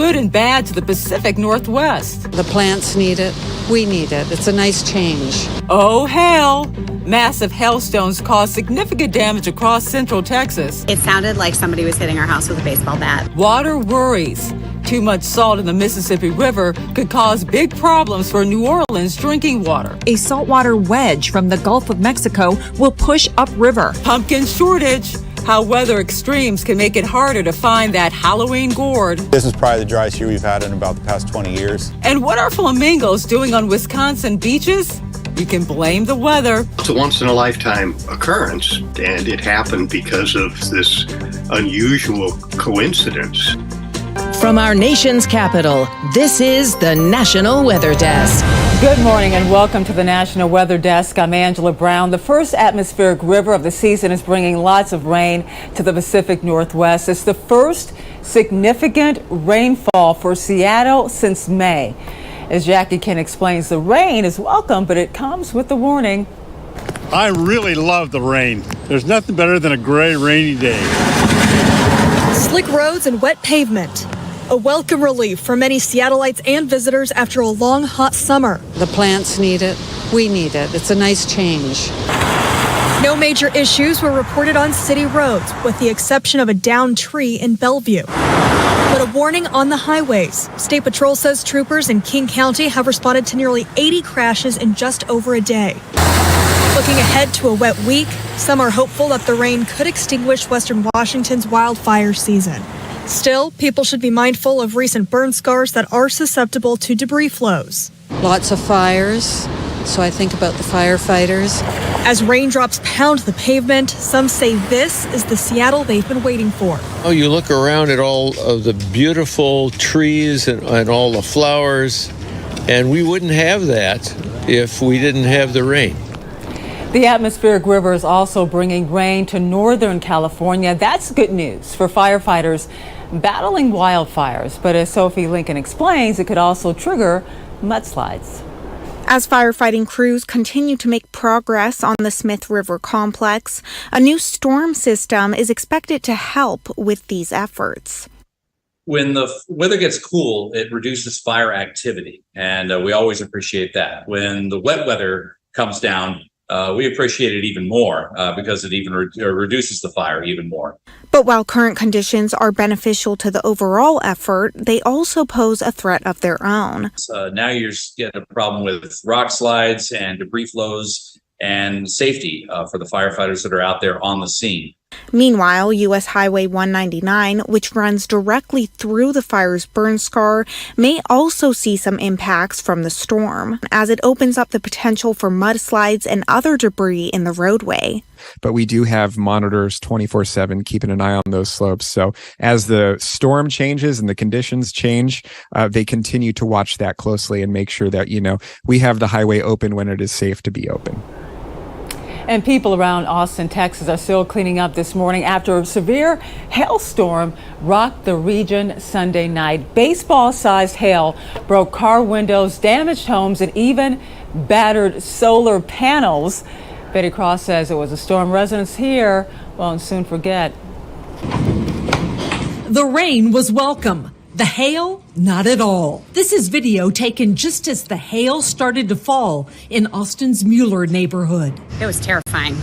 good and bad to the Pacific Northwest. The plants need it. We need it. It's a nice change. Oh, hell. Massive hailstones caused significant damage across central Texas. It sounded like somebody was hitting our house with a baseball bat. Water worries. Too much salt in the Mississippi River could cause big problems for New Orleans drinking water. A saltwater wedge from the Gulf of Mexico will push upriver. Pumpkin shortage. How weather extremes can make it harder to find that Halloween gourd. This is probably the driest year we've had in about the past 20 years. And what are flamingos doing on Wisconsin beaches? You can blame the weather. It's a once-in-a-lifetime occurrence, and it happened because of this unusual coincidence. From our nation's capital, this is the National Weather Desk. Good morning and welcome to the National Weather Desk. I'm Angela Brown. The first atmospheric river of the season is bringing lots of rain to the Pacific Northwest. It's the first significant rainfall for Seattle since May. As Jackie Ken explains, the rain is welcome, but it comes with the warning. I really love the rain. There's nothing better than a gray, rainy day. Slick roads and wet pavement. A welcome relief for many Seattleites and visitors after a long, hot summer. The plants need it. We need it. It's a nice change. No major issues were reported on city roads, with the exception of a downed tree in Bellevue. But a warning on the highways. State Patrol says troopers in King County have responded to nearly 80 crashes in just over a day. Looking ahead to a wet week, some are hopeful that the rain could extinguish Western Washington's wildfire season. Still, people should be mindful of recent burn scars that are susceptible to debris flows. Lots of fires, so I think about the firefighters. As raindrops pound the pavement, some say this is the Seattle they've been waiting for. Oh, you look around at all of the beautiful trees and all the flowers, and we wouldn't have that if we didn't have the rain. The atmospheric river is also bringing rain to Northern California. That's good news for firefighters battling wildfires. But as Sophie Lincoln explains, it could also trigger mudslides. As firefighting crews continue to make progress on the Smith River complex, a new storm system is expected to help with these efforts. When the weather gets cool, it reduces fire activity, and we always appreciate that. When the wet weather comes down, we appreciate it even more because it even reduces the fire even more. But while current conditions are beneficial to the overall effort, they also pose a threat of their own. Now you're getting a problem with rock slides and debris flows and safety for the firefighters that are out there on the scene. Meanwhile, U.S. Highway 199, which runs directly through the fire's burn scar, may also see some impacts from the storm, as it opens up the potential for mudslides and other debris in the roadway. But we do have monitors 24/7 keeping an eye on those slopes. So as the storm changes and the conditions change, they continue to watch that closely and make sure that, we have the highway open when it is safe to be open. And people around Austin, Texas are still cleaning up this morning after a severe hailstorm rocked the region Sunday night. Baseball-sized hail broke car windows, damaged homes, and even battered solar panels. Betty Cross says it was a storm residents here won't soon forget. The rain was welcome. The hail, not at all. This is video taken just as the hail started to fall in Austin's Mueller neighborhood. It was terrifying.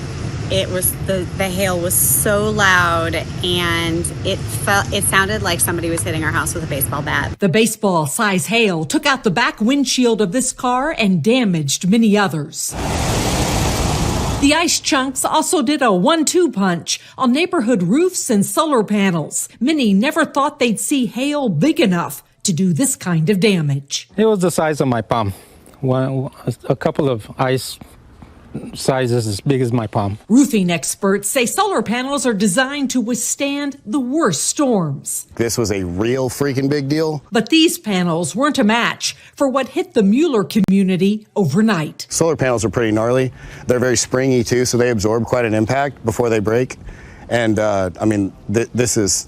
It was the hail was so loud, and it sounded like somebody was hitting our house with a baseball bat. The baseball-size hail took out the back windshield of this car and damaged many others. The ice chunks also did a 1-2 punch on neighborhood roofs and solar panels. Many never thought they'd see hail big enough to do this kind of damage. It was the size of my palm. A couple of ice sizes as big as my palm. Roofing experts say solar panels are designed to withstand the worst storms. This was a real freaking big deal. But these panels weren't a match for what hit the Mueller community overnight. Solar panels are pretty gnarly. They're very springy too, so they absorb quite an impact before they break. And this is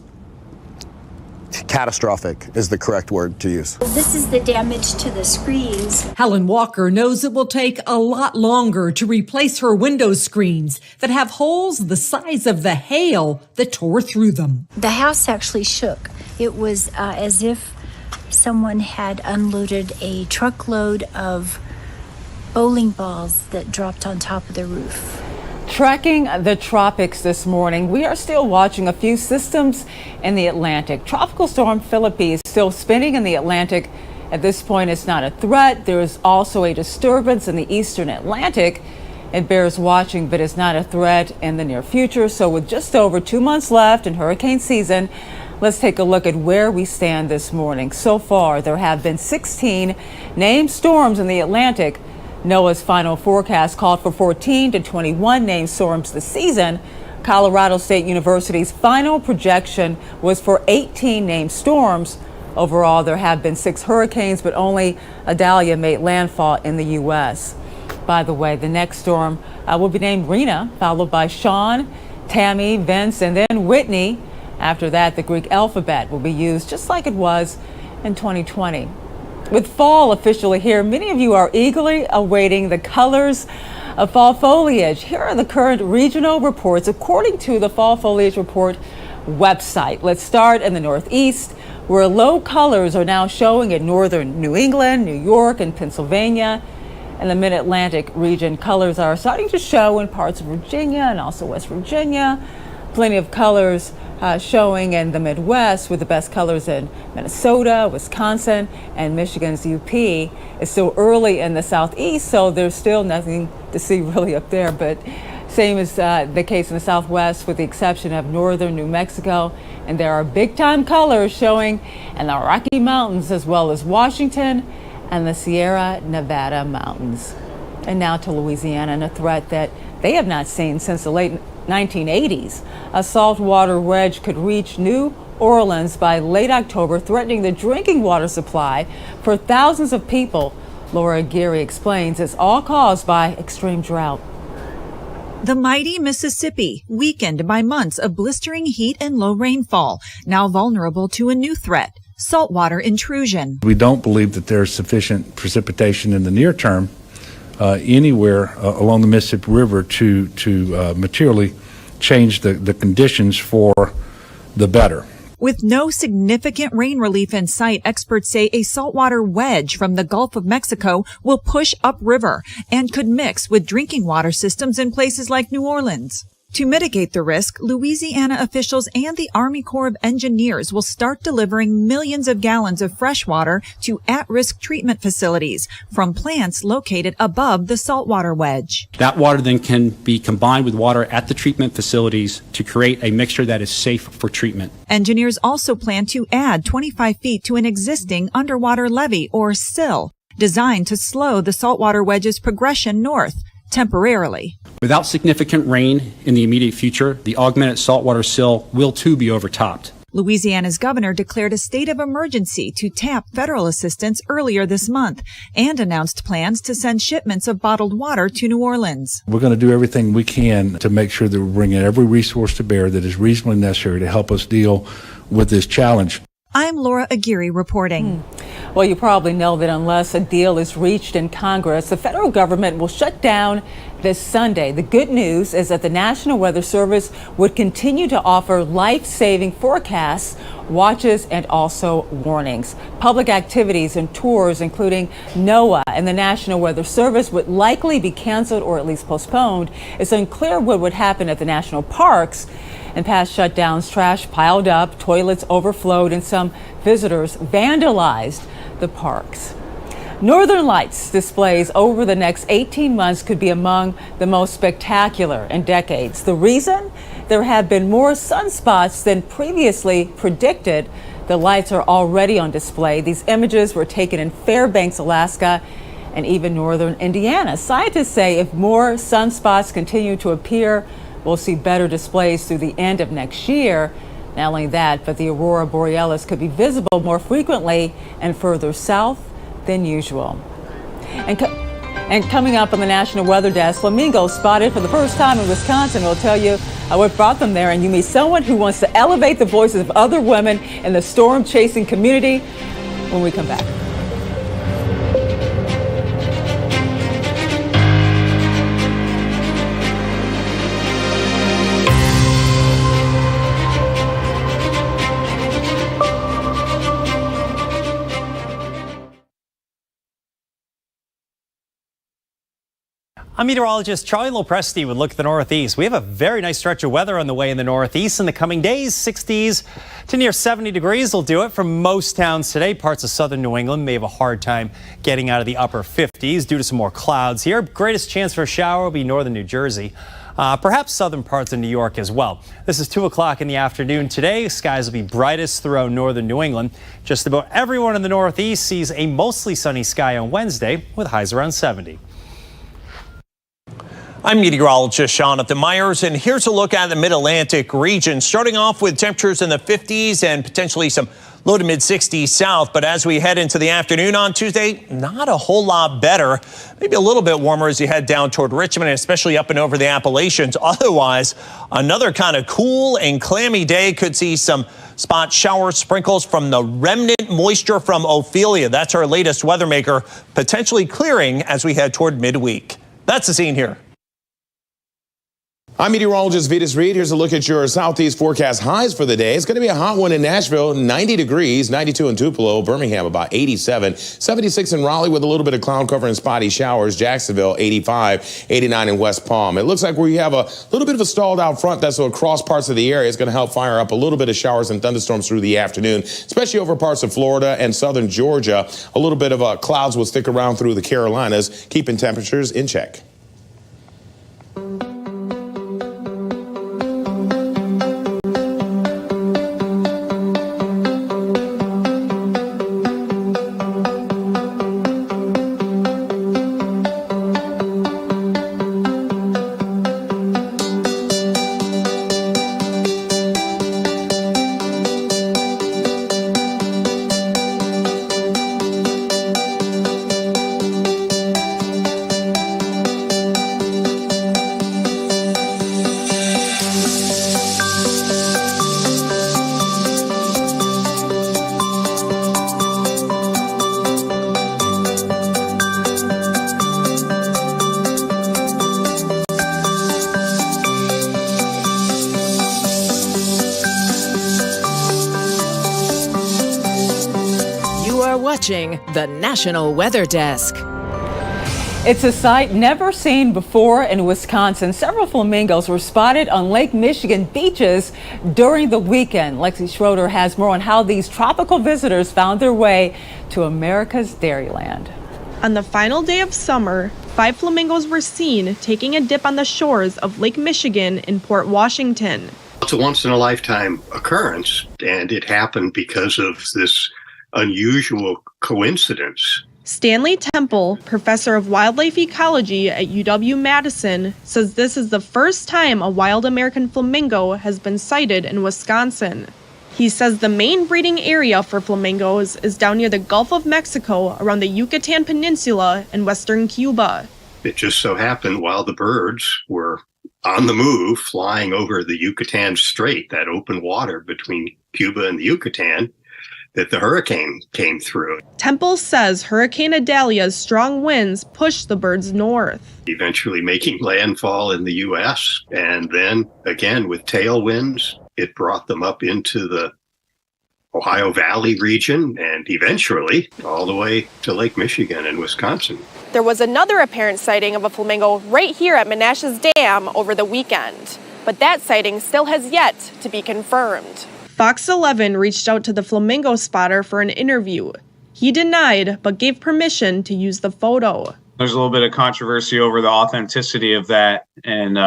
catastrophic is the correct word to use. This is the damage to the screens. Helen Walker knows it will take a lot longer to replace her window screens that have holes the size of the hail that tore through them. The house actually shook. It was as if someone had unloaded a truckload of bowling balls that dropped on top of the roof. Tracking the tropics this morning, we are still watching a few systems in the Atlantic. Tropical storm Philippe is still spinning in the Atlantic. At this point, it's not a threat. There is also a disturbance in the eastern Atlantic. It bears watching, but is not a threat in the near future. So with just over 2 months left in hurricane season, let's take a look at where we stand this morning. So far, there have been 16 named storms in the Atlantic. NOAA's final forecast called for 14 to 21 named storms this season. Colorado State University's final projection was for 18 named storms. Overall, there have been 6 hurricanes, but only Idalia made landfall in the U.S. By the way, the next storm will be named Rena, followed by Sean, Tammy, Vince, and then Whitney. After that, the Greek alphabet will be used just like it was in 2020. With fall officially here, many of you are eagerly awaiting the colors of fall foliage. Here are the current regional reports according to the Fall Foliage Report website. Let's start in the Northeast, where low colors are now showing in northern New England, New York, and Pennsylvania. In the Mid-Atlantic region, colors are starting to show in parts of Virginia and also West Virginia. Plenty of colors showing in the Midwest, with the best colors in Minnesota, Wisconsin, and Michigan's UP. It's still early in the Southeast, so there's still nothing to see really up there. But same is the case in the Southwest, with the exception of northern New Mexico. And there are big-time colors showing in the Rocky Mountains, as well as Washington and the Sierra Nevada mountains. And now to Louisiana, and a threat that they have not seen since the late 1980s. A saltwater wedge could reach New Orleans by late October, threatening the drinking water supply for thousands of people. Laura Geary explains it's all caused by extreme drought. The mighty Mississippi, weakened by months of blistering heat and low rainfall, now vulnerable to a new threat, saltwater intrusion. We don't believe that there's sufficient precipitation in the near term anywhere along the Mississippi River to materially change the conditions for the better. With no significant rain relief in sight, experts say a saltwater wedge from the Gulf of Mexico will push upriver and could mix with drinking water systems in places like New Orleans. To mitigate the risk, Louisiana officials and the Army Corps of Engineers will start delivering millions of gallons of fresh water to at-risk treatment facilities from plants located above the saltwater wedge. That water then can be combined with water at the treatment facilities to create a mixture that is safe for treatment. Engineers also plan to add 25 feet to an existing underwater levee, or sill, designed to slow the saltwater wedge's progression north temporarily. Without significant rain in the immediate future, the augmented saltwater sill will too be overtopped. Louisiana's governor declared a state of emergency to tap federal assistance earlier this month and announced plans to send shipments of bottled water to New Orleans. We're going to do everything we can to make sure that we're bringing every resource to bear that is reasonably necessary to help us deal with this challenge. I'm Laura Aguirre reporting. Well, you probably know that unless a deal is reached in Congress, the federal government will shut down this Sunday. The good news is that the National Weather Service would continue to offer life-saving forecasts, watches, and also warnings. Public activities and tours, including NOAA and the National Weather Service, would likely be canceled or at least postponed. It's unclear what would happen at the national parks. In past shutdowns, trash piled up, toilets overflowed, and some visitors vandalized the parks. Northern Lights displays over the next 18 months could be among the most spectacular in decades. The reason? There have been more sunspots than previously predicted. The lights are already on display. These images were taken in Fairbanks, Alaska, and even northern Indiana. Scientists say if more sunspots continue to appear, we'll see better displays through the end of next year. Not only that, but the aurora borealis could be visible more frequently and further south than usual. And coming up on the National Weather Desk, flamingos spotted for the first time in Wisconsin. We'll tell you what brought them there, and you meet someone who wants to elevate the voices of other women in the storm-chasing community when we come back. I'm meteorologist Charlie Lopresti with Look at the Northeast. We have a very nice stretch of weather on the way in the Northeast in the coming days. 60s to near 70 degrees will do it for most towns today. Parts of southern New England may have a hard time getting out of the upper 50s due to some more clouds here. Greatest chance for a shower will be northern New Jersey. Perhaps southern parts of New York as well. This is 2 o'clock in the afternoon today. Skies will be brightest throughout northern New England. Just about everyone in the Northeast sees a mostly sunny sky on Wednesday with highs around 70. I'm meteorologist Jonathan Myers, and here's a look at the mid-Atlantic region, starting off with temperatures in the 50s and potentially some low to mid-60s south. But as we head into the afternoon on Tuesday, not a whole lot better. Maybe a little bit warmer as you head down toward Richmond, especially up and over the Appalachians. Otherwise, another kind of cool and clammy day. Could see some spot shower sprinkles from the remnant moisture from Ophelia. That's our latest weather maker, potentially clearing as we head toward midweek. That's the scene here. I'm meteorologist Vitas Reed. Here's a look at your southeast forecast highs for the day. It's going to be a hot one in Nashville, 90 degrees, 92 in Tupelo, Birmingham about 87, 76 in Raleigh with a little bit of cloud cover and spotty showers, Jacksonville 85, 89 in West Palm. It looks like we have a little bit of a stalled out front that's across parts of the area. It's going to help fire up a little bit of showers and thunderstorms through the afternoon, especially over parts of Florida and southern Georgia. A little bit of clouds will stick around through the Carolinas, keeping temperatures in check. Watching the National Weather Desk. It's a sight never seen before in Wisconsin. Several flamingos were spotted on Lake Michigan beaches during the weekend. Lexi Schroeder has more on how these tropical visitors found their way to America's Dairyland. On the final day of summer, 5 flamingos were seen taking a dip on the shores of Lake Michigan in Port Washington. It's a once-in-a-lifetime occurrence, and it happened because of this unusual coincidence. Stanley Temple, professor of wildlife ecology at UW-Madison, says this is the first time a wild American flamingo has been sighted in Wisconsin. He says the main breeding area for flamingos is down near the Gulf of Mexico around the Yucatan Peninsula in western Cuba. It just so happened while the birds were on the move, flying over the Yucatan Strait, that open water between Cuba and the Yucatan, that the hurricane came through. Temple says Hurricane Idalia's strong winds pushed the birds north, eventually making landfall in the U.S. And then, again, with tailwinds, it brought them up into the Ohio Valley region and eventually all the way to Lake Michigan and Wisconsin. There was another apparent sighting of a flamingo right here at Menasha's Dam over the weekend, but that sighting still has yet to be confirmed. Fox 11 reached out to the flamingo spotter for an interview. He denied, but gave permission to use the photo. There's a little bit of controversy over the authenticity of that, and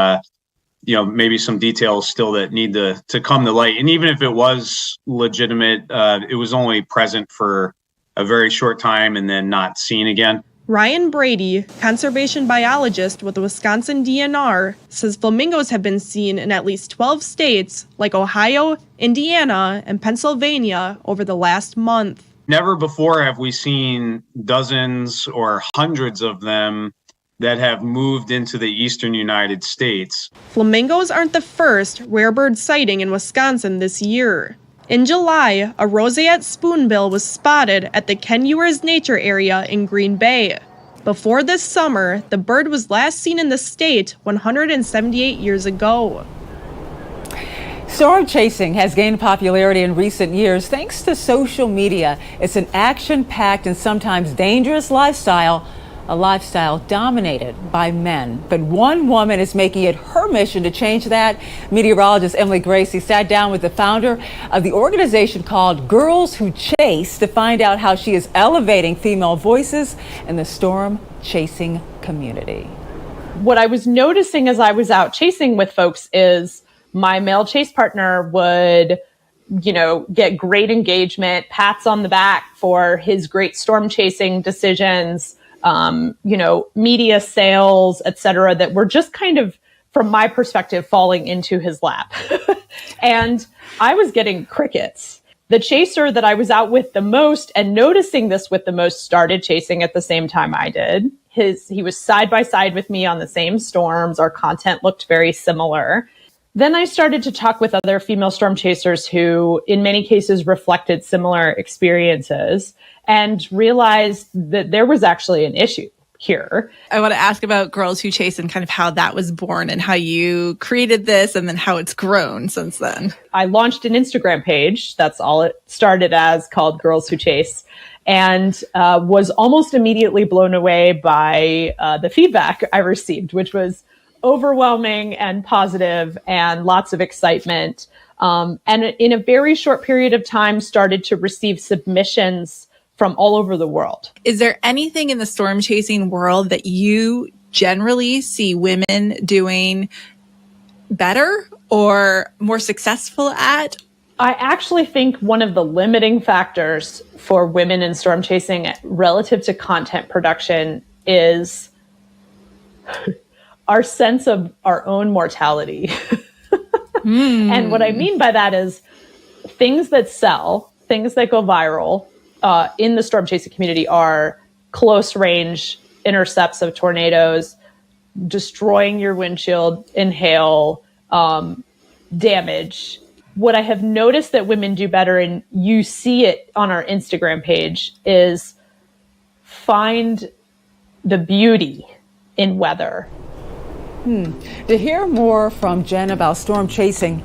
maybe some details still that need to come to light. And even if it was legitimate, it was only present for a very short time and then not seen again. Ryan Brady, conservation biologist with the Wisconsin DNR, says flamingos have been seen in at least 12 states like Ohio, Indiana, and Pennsylvania over the last month. Never before have we seen dozens or hundreds of them that have moved into the eastern United States. Flamingos aren't the first rare bird sighting in Wisconsin this year. In July, a roseate spoonbill was spotted at the Ken Ewers Nature Area in Green Bay. Before this summer, the bird was last seen in the state 178 years ago. Storm chasing has gained popularity in recent years thanks to social media. It's an action-packed and sometimes dangerous lifestyle. a lifestyle dominated by men. But one woman is making it her mission to change that. Meteorologist Emily Gracie sat down with the founder of the organization called Girls Who Chase to find out how she is elevating female voices in the storm chasing community. What I was noticing as I was out chasing with folks is my male chase partner would, get great engagement, pats on the back for his great storm chasing decisions, media sales, et cetera, that were just kind of, from my perspective, falling into his lap. And I was getting crickets. The chaser that I was out with the most and noticing this with the most started chasing at the same time I did. He was side by side with me on the same storms. Our content looked very similar. Then I started to talk with other female storm chasers who, in many cases, reflected similar experiences and realized that there was actually an issue here. I want to ask about Girls Who Chase and kind of how that was born and how you created this and then how it's grown since then. I launched an Instagram page. That's all it started as, called Girls Who Chase, and was almost immediately blown away by the feedback I received, which was overwhelming and positive and lots of excitement. And in a very short period of time, started to receive submissions from all over the world. Is there anything in the storm chasing world that you generally see women doing better or more successful at? I actually think one of the limiting factors for women in storm chasing relative to content production is our sense of our own mortality. And what I mean by that is things that sell, things that go viral in the storm chasing community are close range intercepts of tornadoes, destroying your windshield in hail, damage. What I have noticed that women do better, and you see it on our Instagram page, is find the beauty in weather. To hear more from Jen about storm chasing,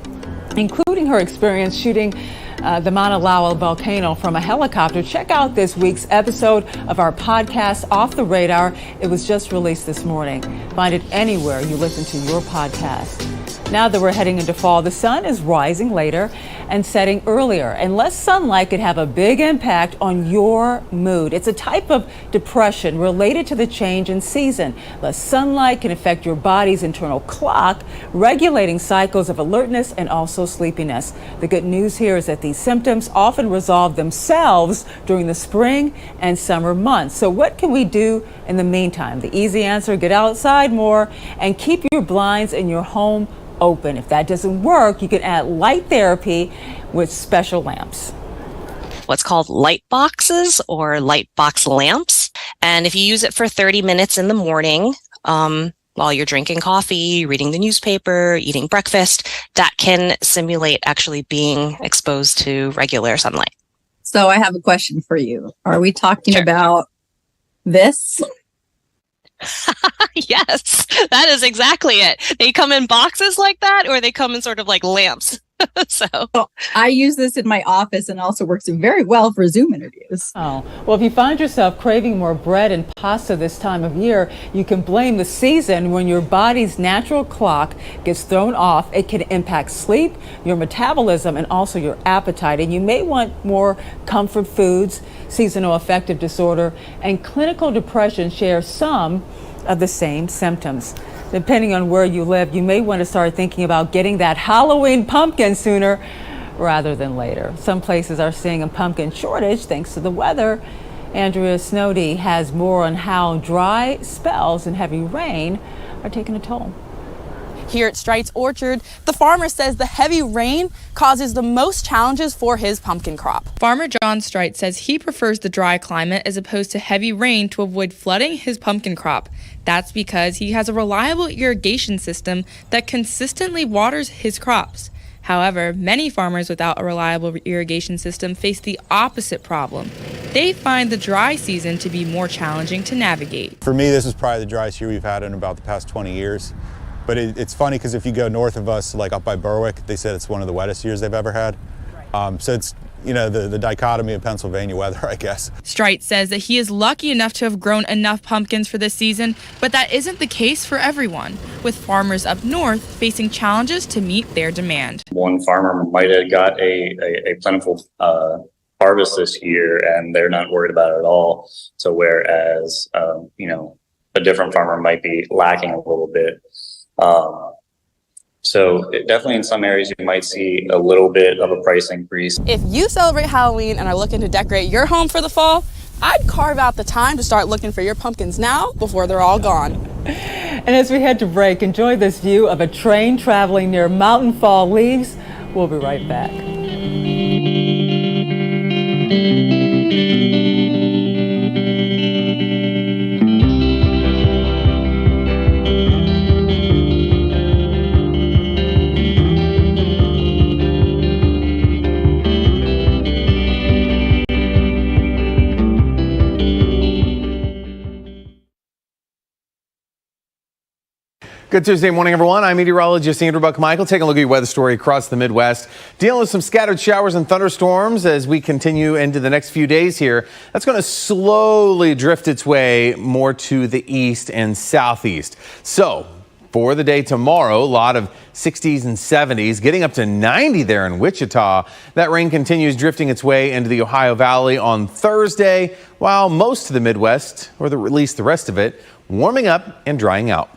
including her experience shooting the Mauna Loa volcano from a helicopter, check out this week's episode of our podcast, Off the Radar. It was just released this morning. Find it anywhere you listen to your podcast. Now that we're heading into fall, the sun is rising later and setting earlier, and less sunlight could have a big impact on your mood. It's a type of depression related to the change in season. Less sunlight can affect your body's internal clock, regulating cycles of alertness and also sleepiness. The good news here is that these symptoms often resolve themselves during the spring and summer months. So what can we do in the meantime? The easy answer: get outside more and keep your blinds in your home open. If that doesn't work, you can add light therapy with special lamps. What's called light boxes or light box lamps. And if you use it for 30 minutes in the morning, while you're drinking coffee, reading the newspaper, eating breakfast, that can simulate actually being exposed to regular sunlight. So I have a question for you. Are we talking about this? Yes, that is exactly it. They come in boxes like that, or they come in sort of like lamps. So I use this in my office and also works very well for Zoom interviews. Oh, well, if you find yourself craving more bread and pasta this time of year, you can blame the season. When your body's natural clock gets thrown off, it can impact sleep, your metabolism, and also your appetite. And you may want more comfort foods. Seasonal affective disorder and clinical depression share some of the same symptoms. Depending on where you live, you may want to start thinking about getting that Halloween pumpkin sooner rather than later. Some places are seeing a pumpkin shortage thanks to the weather. Andrea Snowdy has more on how dry spells and heavy rain are taking a toll. Here at Strite's Orchard, the farmer says the heavy rain causes the most challenges for his pumpkin crop. Farmer John Strite says he prefers the dry climate as opposed to heavy rain to avoid flooding his pumpkin crop. That's because he has a reliable irrigation system that consistently waters his crops. However, many farmers without a reliable irrigation system face the opposite problem. They find the dry season to be more challenging to navigate. For me, this is probably the driest year we've had in about the past 20 years. But it's funny because if you go north of us, like up by Berwick, they said it's one of the wettest years they've ever had. So the dichotomy of Pennsylvania weather, I guess. Strite says that he is lucky enough to have grown enough pumpkins for this season, but that isn't the case for everyone, with farmers up north facing challenges to meet their demand. One farmer might have got a plentiful harvest this year, and they're not worried about it at all. So whereas, a different farmer might be lacking a little bit. So definitely in some areas you might see a little bit of a price increase. If you celebrate Halloween and are looking to decorate your home for the fall, I'd carve out the time to start looking for your pumpkins now before they're all gone. And as we head to break, enjoy this view of a train traveling near mountain fall leaves. We'll be right back. Good Tuesday morning, everyone. I'm meteorologist Andrew Buck-Michael taking a look at your weather story across the Midwest. Dealing with some scattered showers and thunderstorms as we continue into the next few days here. That's going to slowly drift its way more to the east and southeast. So for the day tomorrow, a lot of 60s and 70s, getting up to 90 there in Wichita. That rain continues drifting its way into the Ohio Valley on Thursday, while most of the Midwest, or at least the rest of it, warming up and drying out.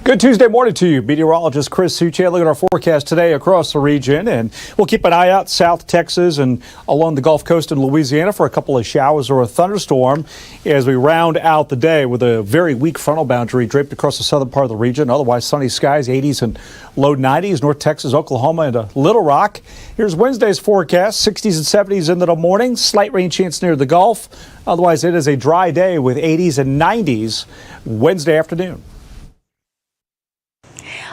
Good Tuesday morning to you. Meteorologist Chris Suchet. Look at our forecast today across the region, and we'll keep an eye out South Texas and along the Gulf Coast in Louisiana for a couple of showers or a thunderstorm as we round out the day with a very weak frontal boundary draped across the southern part of the region. Otherwise, sunny skies, 80s and low 90s, North Texas, Oklahoma, and Little Rock. Here's Wednesday's forecast, 60s and 70s into the morning, slight rain chance near the Gulf. Otherwise, it is a dry day with 80s and 90s Wednesday afternoon.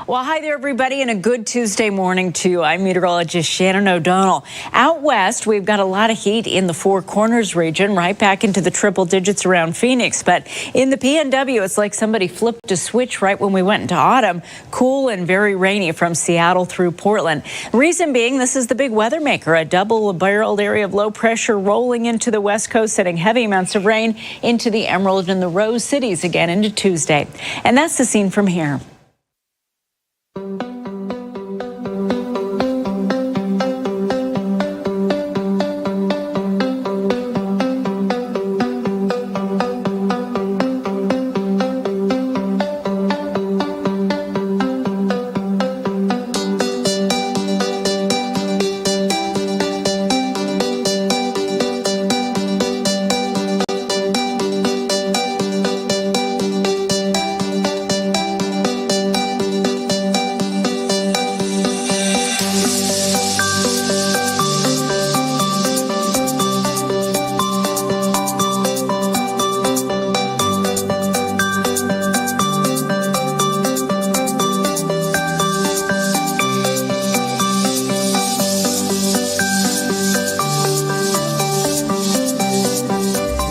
Well, hi there, everybody, and a good Tuesday morning to you. I'm meteorologist Shannon O'Donnell. Out west, we've got a lot of heat in the Four Corners region, right back into the triple digits around Phoenix. But in the PNW, it's like somebody flipped a switch right when we went into autumn. Cool and very rainy from Seattle through Portland. Reason being, this is the big weather maker, a double-barreled area of low pressure rolling into the west coast, sending heavy amounts of rain into the Emerald and the Rose cities again into Tuesday. And that's the scene from here.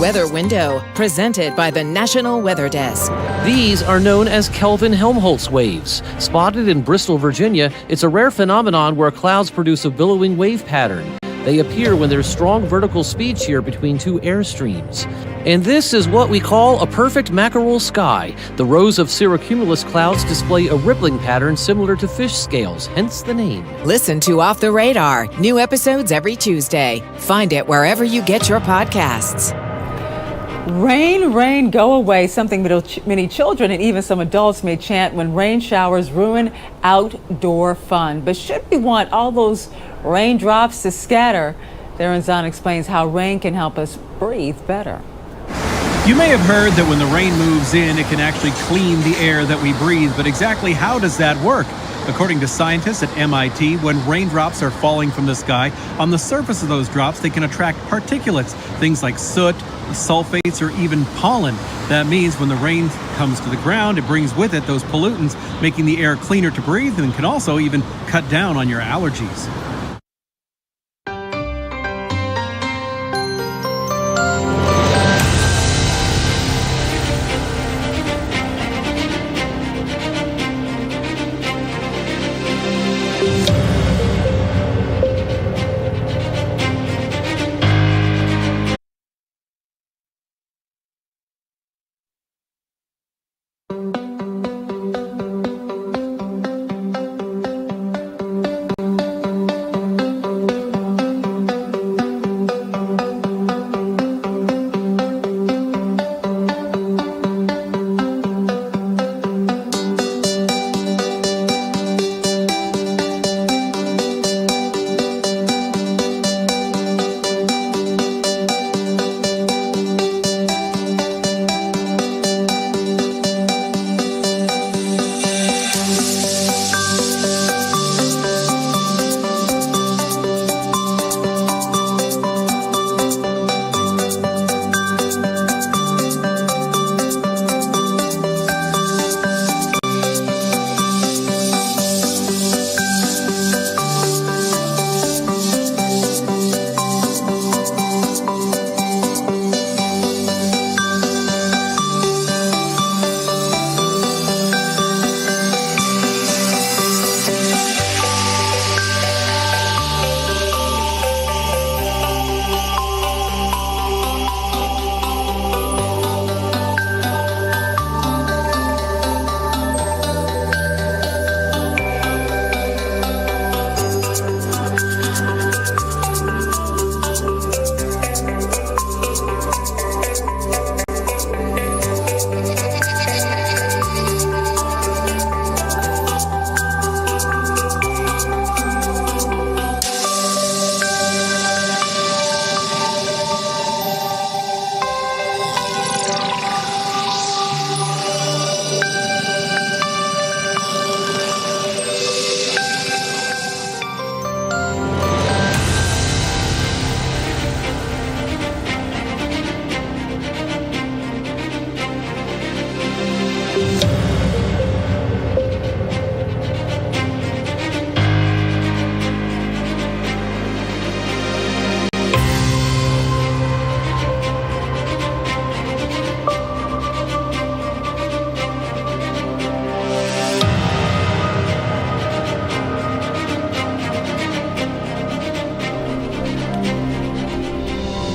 Weather Window, presented by the National Weather Desk. These are known as Kelvin Helmholtz waves. Spotted in Bristol, Virginia, it's a rare phenomenon where clouds produce a billowing wave pattern. They appear when there's strong vertical speed shear between two air streams. And this is what we call a perfect mackerel sky. The rows of cirrocumulus clouds display a rippling pattern similar to fish scales, hence the name. Listen to Off the Radar. New episodes every Tuesday. Find it wherever you get your podcasts. Rain, rain, go away, something many children and even some adults may chant when rain showers ruin outdoor fun. But should we want all those raindrops to scatter? Darren Zahn explains how rain can help us breathe better. You may have heard that when the rain moves in, it can actually clean the air that we breathe. But exactly how does that work? According to scientists at MIT, when raindrops are falling from the sky, on the surface of those drops, they can attract particulates, things like soot, sulfates, or even pollen. That means when the rain comes to the ground, it brings with it those pollutants, making the air cleaner to breathe and can also even cut down on your allergies.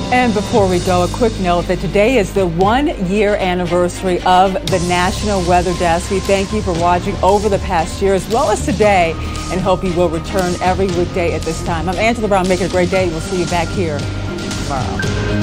And before we go, a quick note that today is the 1-year anniversary of the National Weather Desk. We thank you for watching over the past year as well as today and hope you will return every weekday at this time. I'm Angela Brown. Make it a great day. We'll see you back here tomorrow.